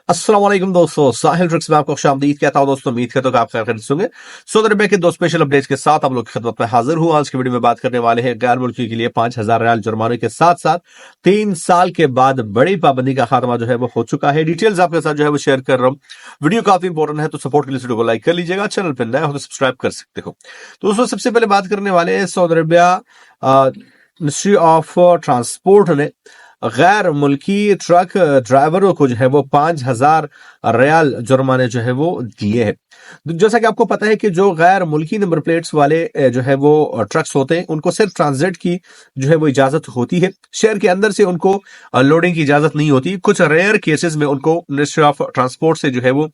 अस्सलाम वालेकुम दोस्तों, साहिल ट्रिक्स में आपको खुशामदीद कहता हूं। दोस्तों उम्मीद करता हूं कि आप खैर होंगे। सऊदी अरबिया के दो स्पेशल अपडेट्स के साथ आप लोग की खिदमत में हाजिर हूं। आज की वीडियो में बात करने वाले हैं गैर मुल्की के लिए 5,000 रियाल जुर्माने के साथ साथ 3 साल के बाद बड़ी पाबंदी का खात्मा जो है वो हो चुका है। डिटेल्स आपके साथ जो है वो शेयर कर रहा हूँ। वीडियो काफी इंपॉर्टेंट है, तो सपोर्ट के लिए वीडियो को लाइक कर लीजिएगा। चैनल पर नया हो तो सब्सक्राइब कर सकते हो। तो दोस्तों सबसे पहले बात करने वाले हैं Saudi Arabia ministry of transport ने गैर मुल्की ट्रक ड्राइवरों को जो है वो 5,000 रियाल जुर्माने जो है वो दिए हैं। जैसा कि आपको पता है कि जो गैर मुल्की नंबर प्लेट्स वाले जो है वो ट्रक्स होते हैं, उनको सिर्फ ट्रांजिट की जो है वो इजाजत होती है। शहर के अंदर से उनको लोडिंग की इजाजत नहीं होती। कुछ रेयर केसेस में उनको मिनिस्ट्री ऑफ ट्रांसपोर्ट से जो है वो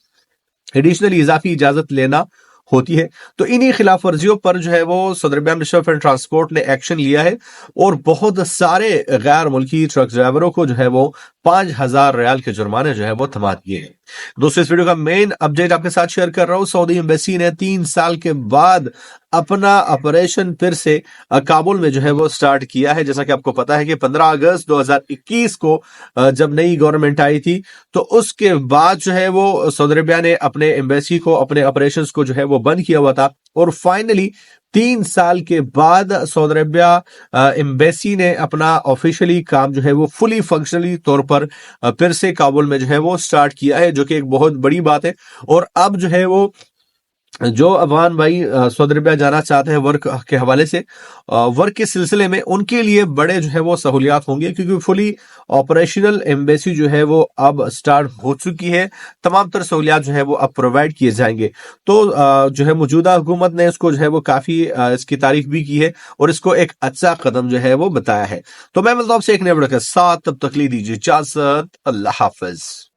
एडिशनली इजाफी इजाजत लेना होती है। तो इन्हीं खिलाफ वर्जियों पर जो है वो Saudi Arabia ministry of transport ने एक्शन लिया है और बहुत सारे गैर मुल्की ट्रक ड्राइवरों को जो है वो 5,000 रियाल के जुर्माने जो है वो थमा दिए हैं। दोस्तों इस वीडियो का मेन अपडेट आपके साथ शेयर कर रहा हूं। सऊदी एम्बेसी ने 3 साल के बाद अपना ऑपरेशन फिर से काबुल में जो है वो स्टार्ट किया है। जैसा कि आपको पता है कि 15 अगस्त 2021 को जब नई गवर्नमेंट आई थी, तो उसके बाद जो है वो सऊदी अरबिया ने अपने एम्बेसी को, अपने ऑपरेशंस को जो है वो बंद किया हुआ था और फाइनली 3 साल के बाद सऊदी अरबिया एम्बेसी ने अपना ऑफिशियली काम जो है वो फुली फंक्शनली तौर पर फिर से काबुल में जो है वो स्टार्ट किया है, जो कि एक बहुत बड़ी बात है। और अब जो है वो जो अफगान भाई सऊदी अरबिया जाना चाहते हैं वर्क के हवाले से, वर्क के सिलसिले में उनके लिए बड़े जो है वो सहूलियात होंगे, क्योंकि फुली ऑपरेशनल एम्बेसी जो है वो अब स्टार्ट हो चुकी है। तमाम तर सहूलियात जो है वो अब प्रोवाइड किए जाएंगे। तो जो है मौजूदा हुकूमत ने इसको जो है वो काफी इसकी तारीफ भी की है और इसको एक अच्छा कदम जो है वो बताया है। तो मैं मतलब आपसे एक नए वीडियो के साथ, तब तक ली दीजिए इजाजत। अल्लाह हाफिज।